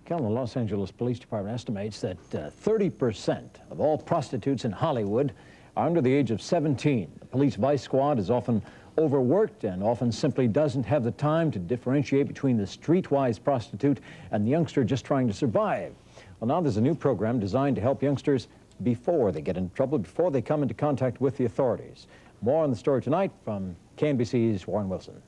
Cal, the Los Angeles Police Department estimates that 30% of all prostitutes in Hollywood are under the age of 17. The police vice squad is often overworked and often simply doesn't have the time to differentiate between the streetwise prostitute and the youngster just trying to survive. Well, now there's a new program designed to help youngsters before they get into trouble, before they come into contact with the authorities. More on the story tonight from KNBC's Warren Wilson.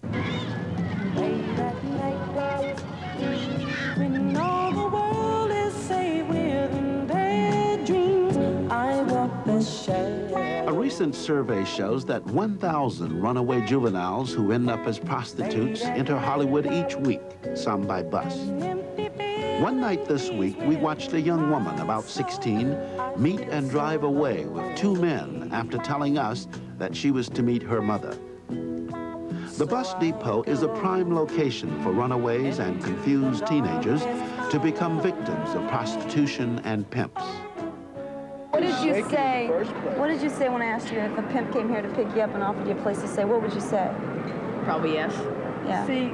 A recent survey shows that 1,000 runaway juveniles who end up as prostitutes enter Hollywood each week, some by bus. One night this week, we watched a young woman, about 16, meet and drive away with two men after telling us that she was to meet her mother. The bus depot is a prime location for runaways and confused teenagers to become victims of prostitution and pimps. What did you say? What did you say when I asked you if a pimp came here to pick you up and offered you a place to stay? What would you say? Probably yes. Yeah. See,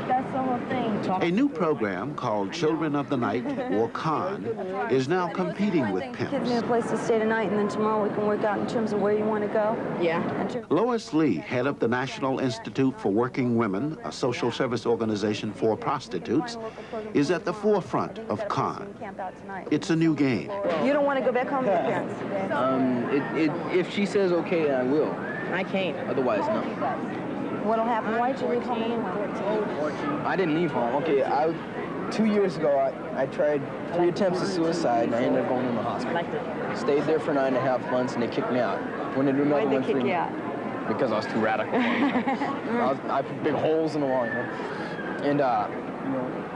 that's the whole thing. A new program called Children of the Night, or CON, is now competing with Give me a pimps. place to stay tonight, and then tomorrow we can work out in terms of where you want to go. Yeah. Lois Lee, head of the National Institute for Working Women, a social service organization for prostitutes, is at the forefront of CON. It's a new game. You don't want to go back home with your parents? If she says okay, I will. I can't. Otherwise, no. What'll happen? Why'd you leave home anyway? I didn't leave home. Okay, 2 years ago, I tried 3 attempts of suicide, and I ended up going in the hospital. Stayed there for 9.5 months, and they kicked me out. Went into another Why'd one. they kick you out? Because I was too radical. I put big holes in the wall, you know? And,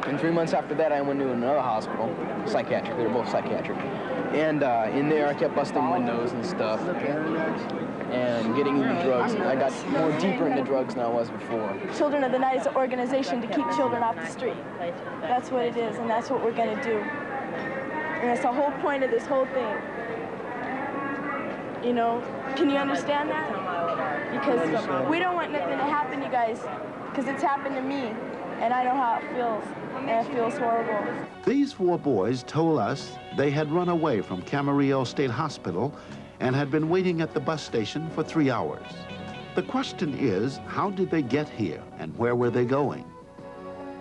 and 3 months after that, I went to another hospital, psychiatric. They were both psychiatric. And in there, I kept busting windows and stuff, and getting into drugs. I got more deeper into drugs than I was before. Children of the Night is an organization to keep children off the street. That's what it is, and that's what we're going to do. And that's the whole point of this whole thing. You know, can you understand that? Because we don't want nothing to happen, you guys, because it's happened to me, and I know how it feels, and it feels horrible. These 4 boys told us they had run away from Camarillo State Hospital and had been waiting at the bus station for 3 hours. The question is, how did they get here, and where were they going?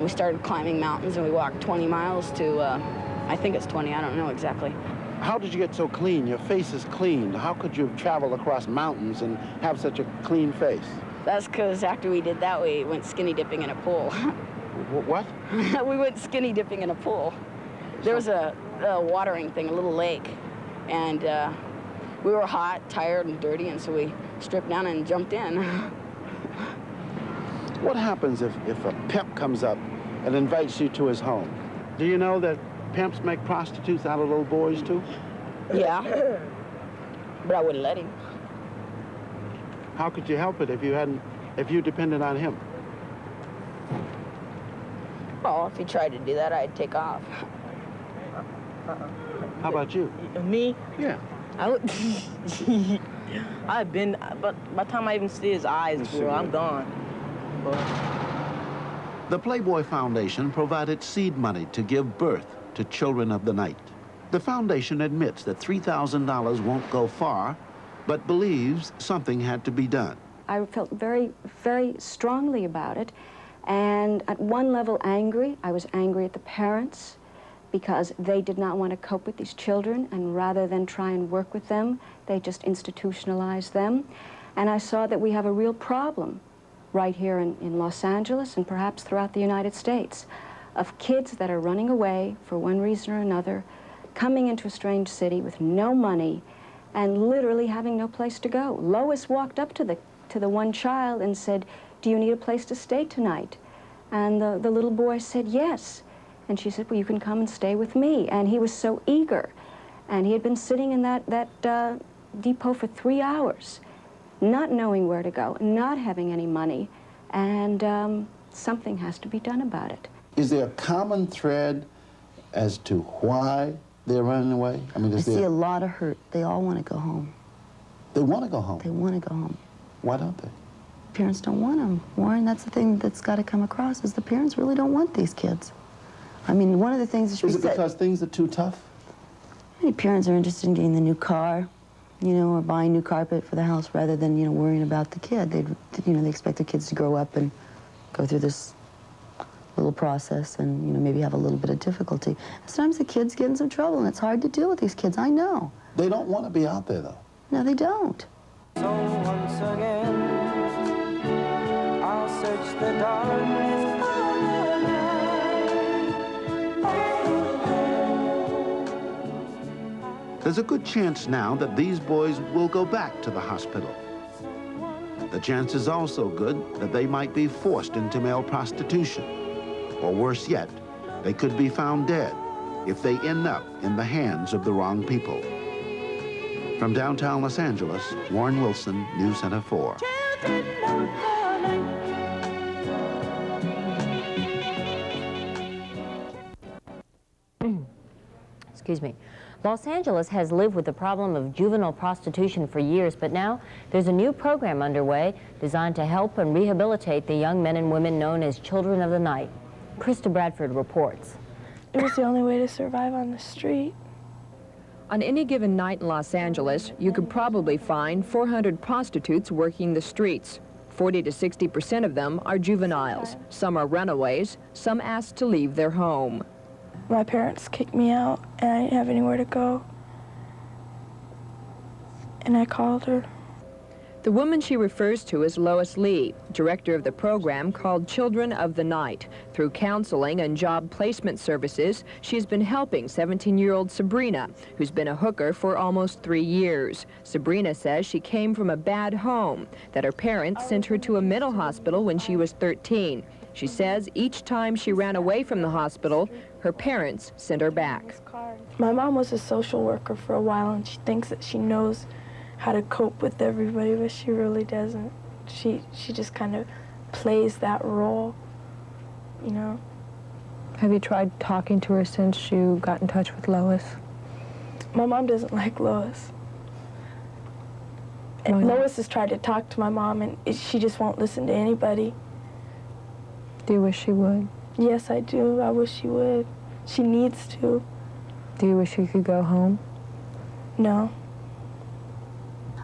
We started climbing mountains, and we walked 20 miles to, I think it's 20, I don't know exactly. How did you get so clean? Your face is clean. How could you travel across mountains and have such a clean face? That's because after we did that, we went skinny dipping in a pool. What? We went skinny dipping in a pool. There was a watering thing, a little lake, and we were hot, tired, and dirty, and so we stripped down and jumped in. What happens if a pimp comes up and invites you to his home? Do you know that pimps make prostitutes out of little boys, too? Yeah, but I wouldn't let him. How could you help it if you depended on him? Well, if he tried to do that, I'd take off. How about you? Me? Yeah. I've been, but by the time I even see his eyes, bro, I'm gone. The Playboy Foundation provided seed money to give birth to Children of the Night. The foundation admits that $3,000 won't go far, but believes something had to be done. I felt very, very strongly about it, and at one level angry. I was angry at the parents because they did not want to cope with these children, and rather than try and work with them, they just institutionalized them. And I saw that we have a real problem right here in Los Angeles and perhaps throughout the United States of kids that are running away for one reason or another, coming into a strange city with no money and literally having no place to go. Lois walked up to the one child and said, "Do you need a place to stay tonight?" And the little boy said, "Yes." And she said, "Well, you can come and stay with me." And he was so eager. And he had been sitting in that depot for 3 hours, not knowing where to go, not having any money. And something has to be done about it. Is there a common thread as to why they're running away? I mean, I see a lot of hurt. They all want to go home. They want to go home? They want to go home. Why don't they? Parents don't want them. Warren, that's the thing that's got to come across, is the parents really don't want these kids. I mean, one of the things she Is it said... because things are too tough? Many parents are interested in getting the new car, you know, or buying new carpet for the house rather than, you know, worrying about the kid. They expect the kids to grow up and go through this little process and, you know, maybe have a little bit of difficulty. Sometimes the kids get in some trouble, and it's hard to deal with these kids, I know. They don't want to be out there, though. No, they don't. So once again, I'll search the darkness of the night. There's a good chance now that these boys will go back to the hospital. The chance is also good that they might be forced into male prostitution. Or worse yet, they could be found dead if they end up in the hands of the wrong people. From downtown Los Angeles, Warren Wilson, News Center 4. Excuse me. Los Angeles has lived with the problem of juvenile prostitution for years, but now there's a new program underway designed to help and rehabilitate the young men and women known as Children of the Night. Krista Bradford reports. It was the only way to survive on the street. On any given night in Los Angeles, you could probably find 400 prostitutes working the streets. 40 to 60% of them are juveniles. Some are runaways, some asked to leave their home. My parents kicked me out, and I didn't have anywhere to go. And I called her. The woman she refers to is Lois Lee, director of the program called Children of the Night. Through counseling and job placement services, she's been helping 17-year-old Sabrina, who's been a hooker for almost 3 years. Sabrina says she came from a bad home, that her parents sent her to a mental hospital when she was 13. She says each time she ran away from the hospital, her parents sent her back. My mom was a social worker for a while, and she thinks that she knows how to cope with everybody, but she really doesn't. She just kind of plays that role, you know. Have you tried talking to her since you got in touch with Lois? My mom doesn't like Lois. And Lois has tried to talk to my mom, and she just won't listen to anybody. Do you wish she would? Yes, I do. I wish she would. She needs to. Do you wish you could go home? No.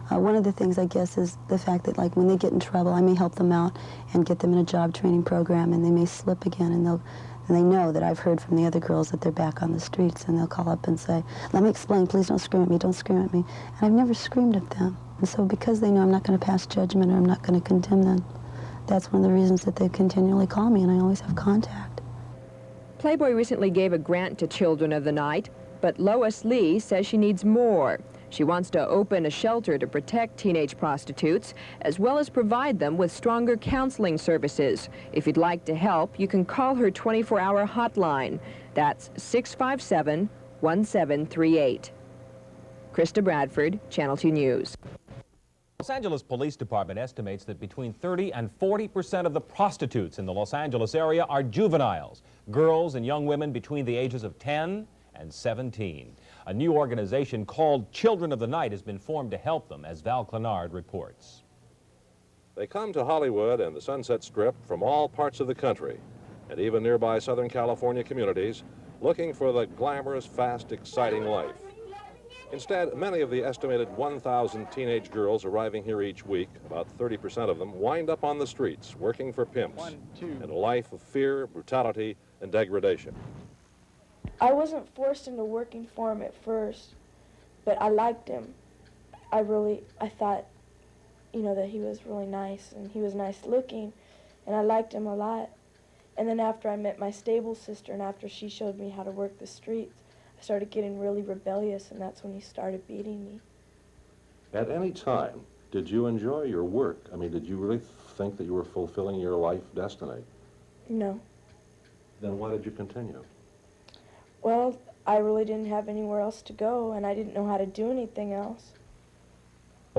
One of the things, I guess, is the fact that, like, when they get in trouble, I may help them out and get them in a job training program, and they may slip again, and they know that I've heard from the other girls that they're back on the streets, and they'll call up and say, let me explain, please don't scream at me, don't scream at me. And I've never screamed at them. And so because they know I'm not going to pass judgment or I'm not going to condemn them, that's one of the reasons that they continually call me, and I always have contact. Playboy recently gave a grant to Children of the Night, but Lois Lee says she needs more. She wants to open a shelter to protect teenage prostitutes, as well as provide them with stronger counseling services. If you'd like to help, you can call her 24-hour hotline. That's 657-1738. Krista Bradford, Channel 2 News. Los Angeles Police Department estimates that between 30 and 40% of the prostitutes in the Los Angeles area are juveniles, girls and young women between the ages of 10 and 17. A new organization called Children of the Night has been formed to help them, as Val Clenard reports. They come to Hollywood and the Sunset Strip from all parts of the country, and even nearby Southern California communities, looking for the glamorous, fast, exciting life. Instead, many of the estimated 1,000 teenage girls arriving here each week, about 30% of them, wind up on the streets, working for pimps, in a life of fear, brutality, and degradation. I wasn't forced into working for him at first, but I liked him. I thought, you know, that he was really nice, and he was nice looking, and I liked him a lot. And then after I met my stable sister, and after she showed me how to work the streets, I started getting really rebellious, and that's when he started beating me. At any time, did you enjoy your work? I mean, did you really think that you were fulfilling your life destiny? No. Then why did you continue? Well, I really didn't have anywhere else to go, and I didn't know how to do anything else.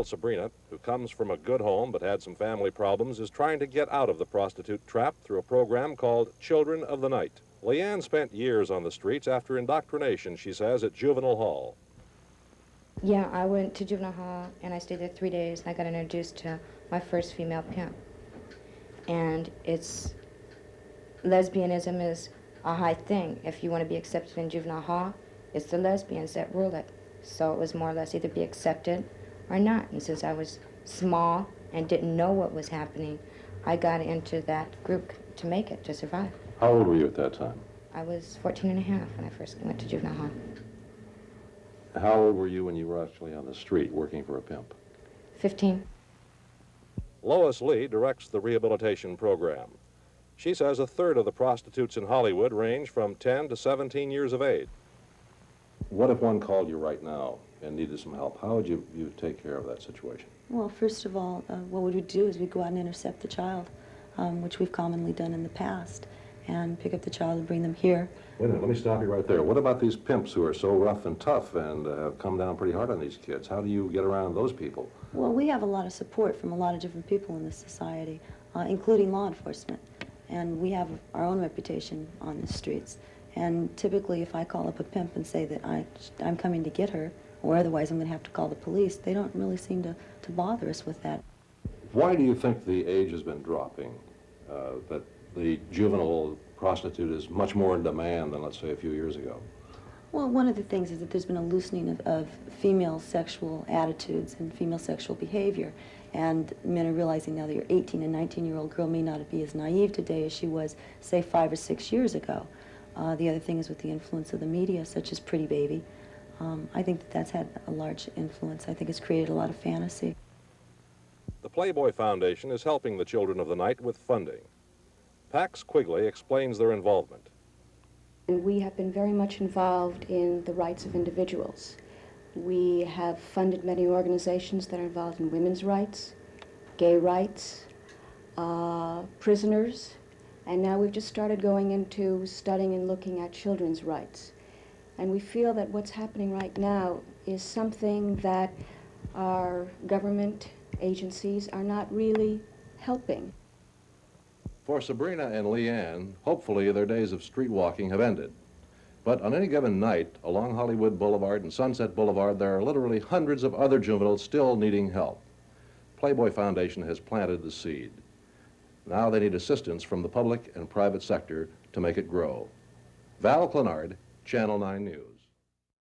Sabrina, who comes from a good home but had some family problems, is trying to get out of the prostitute trap through a program called Children of the Night. Leanne spent years on the streets after indoctrination, she says, at Juvenile Hall. Yeah, I went to Juvenile Hall, and I stayed there 3 days, and I got introduced to my first female pimp. And lesbianism is a high thing. If you want to be accepted in juvenile hall, it's the lesbians that rule it. So it was more or less either be accepted or not. And since I was small and didn't know what was happening, I got into that group to make it, to survive. How old were you at that time? I was 14 and a half when I first went to juvenile hall. How old were you when you were actually on the street working for a pimp? 15. Lois Lee directs the rehabilitation program. She says a third of the prostitutes in Hollywood range from 10 to 17 years of age. What if one called you right now and needed some help? How would you take care of that situation? Well, first of all, what we would do is we'd go out and intercept the child, which we've commonly done in the past, and pick up the child and bring them here. Wait a minute, let me stop you right there. What about these pimps who are so rough and tough and have come down pretty hard on these kids? How do you get around those people? Well, we have a lot of support from a lot of different people in this society, including law enforcement. And we have our own reputation on the streets. And typically, if I call up a pimp and say that I'm coming to get her, or otherwise I'm going to have to call the police, they don't really seem to bother us with that. Why do you think the age has been dropping? That the juvenile prostitute is much more in demand than, let's say, a few years ago? Well, one of the things is that there's been a loosening of female sexual attitudes and female sexual behavior. And men are realizing now that your 18 and 19-year-old girl may not be as naive today as she was, say, 5 or 6 years ago. The other thing is with the influence of the media, such as Pretty Baby. I think that that's had a large influence. I think it's created a lot of fantasy. The Playboy Foundation is helping the children of the night with funding. Pax Quigley explains their involvement. And we have been very much involved in the rights of individuals. We have funded many organizations that are involved in women's rights, gay rights, prisoners, and now we've just started going into studying and looking at children's rights. And we feel that what's happening right now is something that our government agencies are not really helping. For Sabrina and Leanne, hopefully their days of street walking have ended. But on any given night, along Hollywood Boulevard and Sunset Boulevard, there are literally hundreds of other juveniles still needing help. Playboy Foundation has planted the seed. Now they need assistance from the public and private sector to make it grow. Val Clenard, Channel 9 News.